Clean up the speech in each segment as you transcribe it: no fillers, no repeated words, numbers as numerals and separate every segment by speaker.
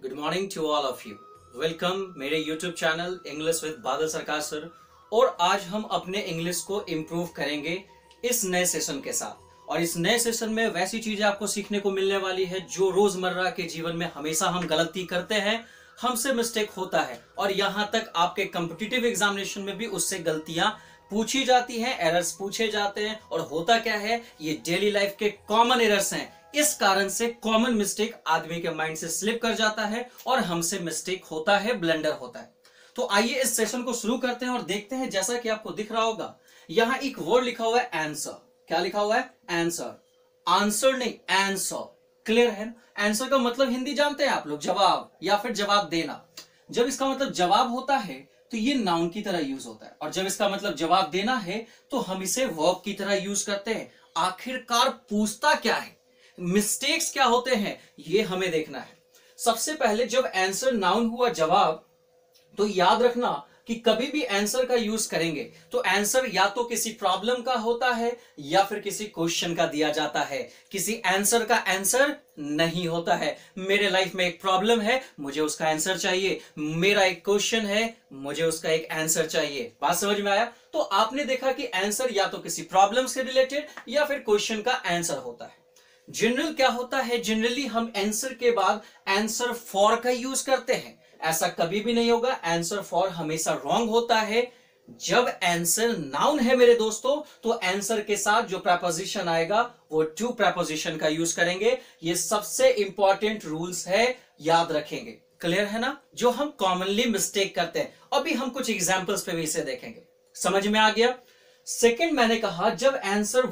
Speaker 1: Good morning to all of you. Welcome मेरे YouTube channel English with Badal Sarkar sir. और आज हम अपने इंग्लिश को इम्प्रूव करेंगे इस नए सेशन के साथ। और इस नए सेशन में वैसी चीजें आपको सीखने को मिलने वाली है जो रोजमर्रा के जीवन में हमेशा हम गलती करते हैं, हमसे मिस्टेक होता है और यहाँ तक आपके कॉम्पिटिटिव एग्जामिनेशन में भी उससे गलतियां पूछी जाती हैं, एरर्स पूछे जाते हैं। और होता क्या है, ये डेली लाइफ के कॉमन एरर्स हैं। इस कारण से कॉमन मिस्टेक आदमी के माइंड से स्लिप कर जाता है और हमसे मिस्टेक होता है, ब्लंडर होता है। तो आइए इस सेशन को शुरू करते हैं और देखते हैं। जैसा कि आपको दिख रहा होगा, यहां एक वर्ड लिखा हुआ है आंसर। क्या लिखा हुआ है? आंसर। आंसर नहीं, आंसर। क्लियर है? आंसर का मतलब हिंदी जानते हैं आप लोग, जवाब या फिर जवाब देना। जब इसका मतलब जवाब होता है तो ये नाउन की तरह यूज होता है, और जब इसका मतलब जवाब देना है तो हम इसे वर्ब की तरह यूज करते हैं। आखिरकार पूछता क्या है, मिस्टेक्स क्या होते हैं, ये हमें देखना है। सबसे पहले जब आंसर नाउन हुआ जवाब, तो याद रखना कि कभी भी आंसर का यूज करेंगे तो आंसर या तो किसी प्रॉब्लम का होता है या फिर किसी क्वेश्चन का दिया जाता है। किसी आंसर का आंसर नहीं होता है। मेरे लाइफ में एक प्रॉब्लम है, मुझे उसका आंसर चाहिए। मेरा एक क्वेश्चन है, मुझे उसका एक आंसर चाहिए। बात समझ में आया? तो आपने देखा कि आंसर या तो किसी प्रॉब्लम से रिलेटेड या फिर क्वेश्चन का आंसर होता है। जनरल क्या होता है, जनरली हम आंसर के बाद आंसर फॉर का यूज करते हैं। ऐसा कभी भी नहीं होगा, आंसर फॉर हमेशा रॉन्ग होता है। जब आंसर नाउन है मेरे दोस्तों, तो आंसर के साथ जो प्रपोजिशन आएगा वो टू प्रपोजिशन का यूज करेंगे। ये सबसे इंपॉर्टेंट रूल्स है, याद रखेंगे। क्लियर है ना? जो हम कॉमनली मिस्टेक करते हैं। अभी हम कुछ एग्जांपल्स पे भी इसे देखेंगे। समझ में आ गया? सेकंड मैंने कहा, जब आंसर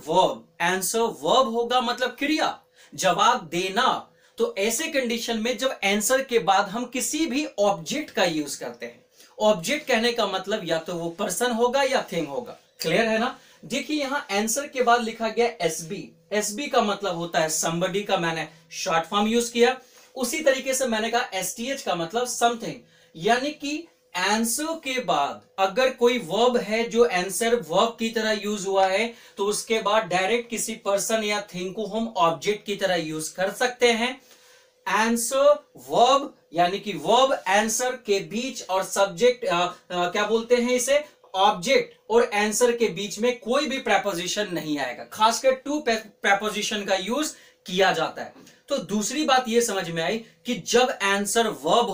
Speaker 1: वर्ब होगा मतलब क्रिया, जवाब देना, तो ऐसे कंडीशन में जब आंसर के बाद हम किसी भी ऑब्जेक्ट का यूज करते हैं। ऑब्जेक्ट कहने का मतलब या तो वो पर्सन होगा या थिंग होगा। क्लियर है ना? देखिए यहां आंसर के बाद लिखा गया एसबी। एसबी का मतलब होता है somebody का मैंने शॉर्ट फॉर्म यूज किया। उसी तरीके से मैंने कहा एसटीएच का मतलब समथिंग, यानी कि आंसर के बाद अगर कोई वर्ब है जो आंसर वर्ब की तरह यूज हुआ है, तो उसके बाद डायरेक्ट किसी पर्सन या थिंग को हम ऑब्जेक्ट की तरह यूज कर सकते हैं। आंसर वर्ब यानी कि वर्ब आंसर के बीच और सब्जेक्ट क्या बोलते हैं इसे, ऑब्जेक्ट और आंसर के बीच में कोई भी प्रपोजिशन नहीं आएगा। खासकर टू प्रपोजिशन का यूज किया जाता है। तो दूसरी बात यह समझ में आई कि जब आंसर वर्ब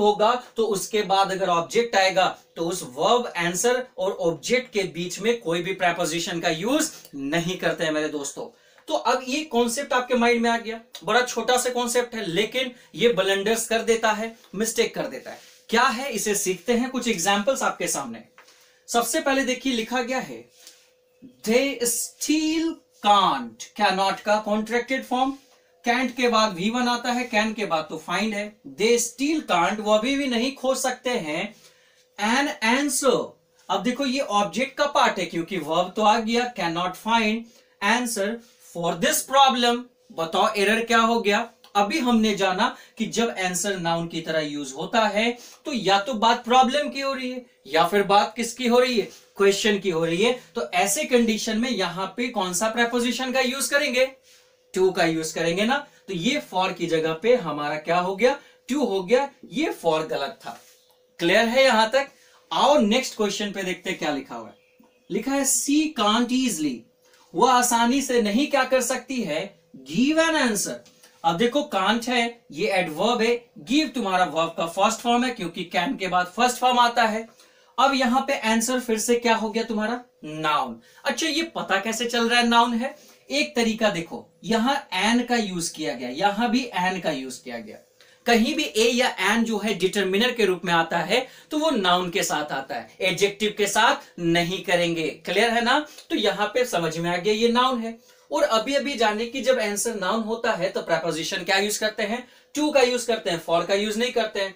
Speaker 1: होगा तो उसके बाद अगर ऑब्जेक्ट आएगा तो उस वर्ब आंसर और ऑब्जेक्ट के बीच में कोई भी प्रपोजिशन का यूज नहीं करते हैं मेरे दोस्तों। तो अब ये कॉन्सेप्ट आपके माइंड में आ गया। बड़ा छोटा सा कॉन्सेप्ट है, लेकिन ये ब्लंडर्स कर देता है, मिस्टेक कर देता है। क्या है, इसे सीखते हैं। कुछ एग्जाम्पल्स आपके सामने। सबसे पहले देखिए लिखा गया है दे स्टील कांट। कैनॉट का कॉन्ट्रैक्टेड फॉर्म, कैंट के बाद V1 आता है, कैन के बाद तो फाइंड है। दे स्टील कांट, वो अभी भी नहीं खोज सकते हैं एन आंसर। अब देखो ये ऑब्जेक्ट का पार्ट है क्योंकि वर्ब तो आ गया, can not find answer for this problem. बताओ एरर क्या हो गया? अभी हमने जाना कि जब आंसर नाउन की तरह यूज होता है तो या तो बात प्रॉब्लम की हो रही है या फिर बात किसकी हो रही है, क्वेश्चन की हो रही है। तो ऐसे कंडीशन में यहां पे कौन सा प्रपोजिशन का यूज करेंगे? टू का यूज करेंगे ना। तो ये फॉर की जगह पे हमारा क्या हो गया? टू हो गया। ये फॉर गलत था। क्लियर है यहां तक? आओ नेक्स्ट क्वेश्चन पे देखते हैं क्या लिखा हुआ है। लिखा है सी कांट इजली, वह आसानी से नहीं क्या कर सकती है, गिव एन आंसर। अब देखो कांट है, ये एडवर्ब है। गिव तुम्हारा वर्ब का फर्स्ट फॉर्म है क्योंकि कैन के बाद फर्स्ट फॉर्म आता है। अब यहां पे आंसर फिर से क्या हो गया तुम्हारा? नाउन। अच्छा ये पता कैसे चल रहा है नाउन है? एक तरीका देखो, यहां एन का यूज किया गया, यहां भी एन का यूज किया गया। कहीं भी ए या एन जो है डिटरमिनर के रूप में आता है तो वो नाउन के साथ आता है, एडजेक्टिव के साथ नहीं करेंगे। क्लियर है ना? तो यहां पे समझ में आ गया ये नाउन है। और अभी अभी जाने कि जब आंसर नाउन होता है तो प्रपोजिशन क्या यूज करते हैं? टू का यूज करते हैं, फॉर का यूज नहीं करते हैं।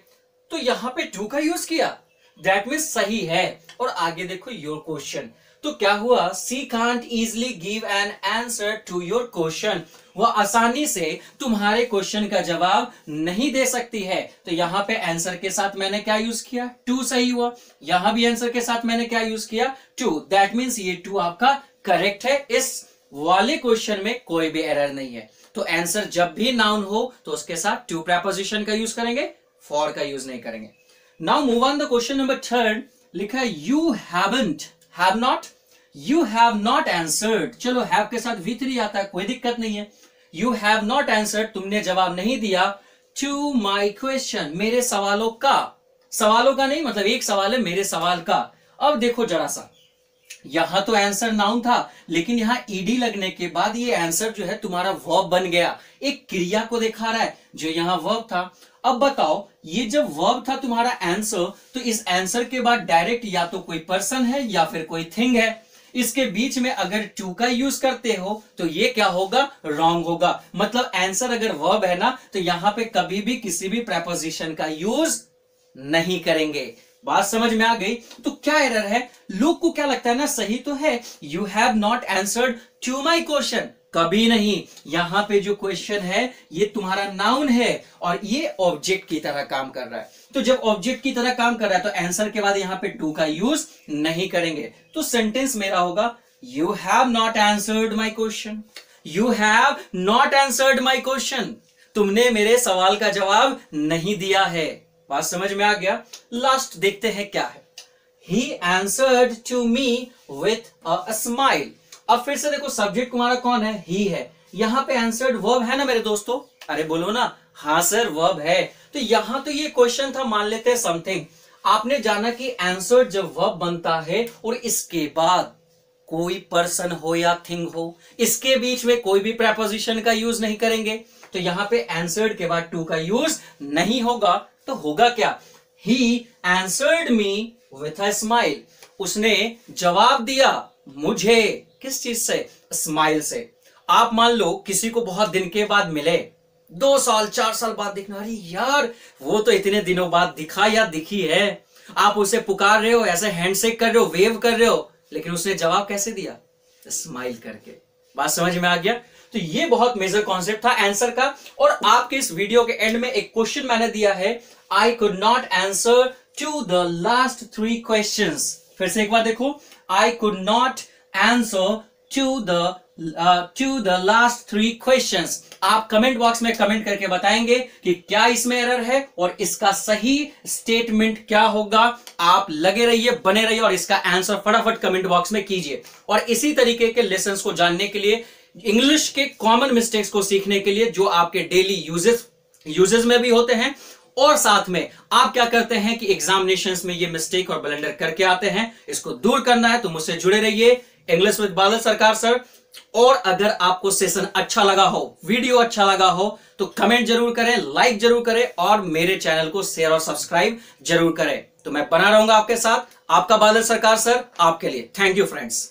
Speaker 1: तो यहां पे टू का यूज किया, दैट मीन्स सही है। और आगे देखो योर क्वेश्चन, तो क्या हुआ? She can't easily give an answer to your question. वह आसानी से तुम्हारे क्वेश्चन का जवाब नहीं दे सकती है। तो यहां पे आंसर के साथ मैंने क्या यूज किया? टू सही हुआ। यहां भी आंसर के साथ मैंने क्या यूज किया? टू। दैट मीन्स ये टू आपका करेक्ट है। इस वाले क्वेश्चन में कोई भी एरर नहीं है। तो आंसर जब भी नाउन हो तो उसके साथ टू प्रेपोजिशन का यूज करेंगे, फॉर का यूज नहीं करेंगे। Now move on the question number 3। लिखा है you haven't, have not, you have not answered. चलो हैव के साथ V3 आता है, कोई दिक्कत नहीं है। यू हैव नॉट आंसर्ड, तुमने जवाब नहीं दिया टू माई क्वेश्चन, मेरे सवालों का, सवालों का नहीं मतलब एक सवाल है मेरे सवाल का। अब देखो जरा सा, यहां तो आंसर नाउन था लेकिन यहां ईडी लगने के बाद ये आंसर जो है तुम्हारा वर्ब बन गया, एक क्रिया को दिखा रहा है जो यहां वर्ब था। अब बताओ ये जब वर्ब था तुम्हारा आंसर, तो इस आंसर के बाद डायरेक्ट या तो कोई पर्सन है या फिर कोई थिंग है, इसके बीच में अगर टू का यूज करते हो तो ये क्या होगा, रॉन्ग होगा। मतलब आंसर अगर वर्ब है ना तो यहां पे कभी भी किसी भी प्रेपोजिशन का यूज नहीं करेंगे। बात समझ में आ गई? तो क्या एरर है? लोग को क्या लगता है ना, सही तो है, you have not answered to my question, कभी नहीं। यहां पे जो क्वेश्चन है ये तुम्हारा नाउन है और ये ऑब्जेक्ट की तरह काम कर रहा है। तो जब ऑब्जेक्ट की तरह काम कर रहा है तो आंसर के बाद यहां पे टू का यूज नहीं करेंगे। तो सेंटेंस मेरा होगा you have not answered my question, you have not answered my question, तुमने मेरे सवाल का जवाब नहीं दिया है। बात समझ में आ गया? लास्ट देखते हैं क्या है। He answered to me with a smile। अब फिर से देखो सब्जेक्ट तुम्हारा कौन है, ही है। यहां पे आंसर्ड वर्ब है ना मेरे दोस्तों, अरे बोलो ना, हाँ सर वर्ब है। तो यहां तो ये क्वेश्चन था, मान लेते हैं समथिंग, आपने जाना कि आंसर्ड जब वर्ब बनता है और इसके बाद कोई पर्सन हो या थिंग हो, इसके बीच में कोई भी प्रेपोजिशन का यूज नहीं करेंगे, तो यहां पे आंसर्ड के बाद टू का यूज नहीं होगा। तो होगा क्या, he answered me with a smile, उसने जवाब दिया मुझे, किस चीज से, स्माइल से। आप मान लो किसी को बहुत दिन के बाद मिले, 2 साल 4 साल बाद दिखना, अरे यार वो तो इतने दिनों बाद दिखा या दिखी है, आप उसे पुकार रहे हो, ऐसे हैंडशेक कर रहे हो, वेव कर रहे हो, लेकिन उसने जवाब कैसे दिया, स्माइल करके। बात समझ में आ गया? तो ये बहुत मेजर कॉन्सेप्ट था आंसर का। और आपके इस वीडियो के एंड में एक क्वेश्चन मैंने दिया है, I could not answer to the last 3 questions. फिर से एक बार देखो, I could not answer to the last 3 questions. आप कमेंट बॉक्स में कमेंट करके बताएंगे कि क्या इसमें एरर है और इसका सही स्टेटमेंट क्या होगा। आप लगे रहिए, बने रहिए और इसका आंसर फटाफट कमेंट बॉक्स में कीजिए। और इसी तरीके के लेसन्स को जानने के लिए, इंग्लिश के कॉमन मिस्टेक्स को सीखने के लिए जो आपके डेली यूजेस में भी होते हैं, और साथ में आप क्या करते हैं कि एग्जामिनेशंस में ये मिस्टेक और ब्लंडर करके आते हैं, इसको दूर करना है तो मुझसे जुड़े रहिए, English with Badal Sarkar sir. और अगर आपको सेशन अच्छा लगा हो, वीडियो अच्छा लगा हो, तो कमेंट जरूर करें, लाइक जरूर करें और मेरे चैनल को शेयर और सब्सक्राइब जरूर करें। तो मैं बना रहूंगा आपके साथ, आपका बादल सरकार सर, आपके लिए। Thank you friends.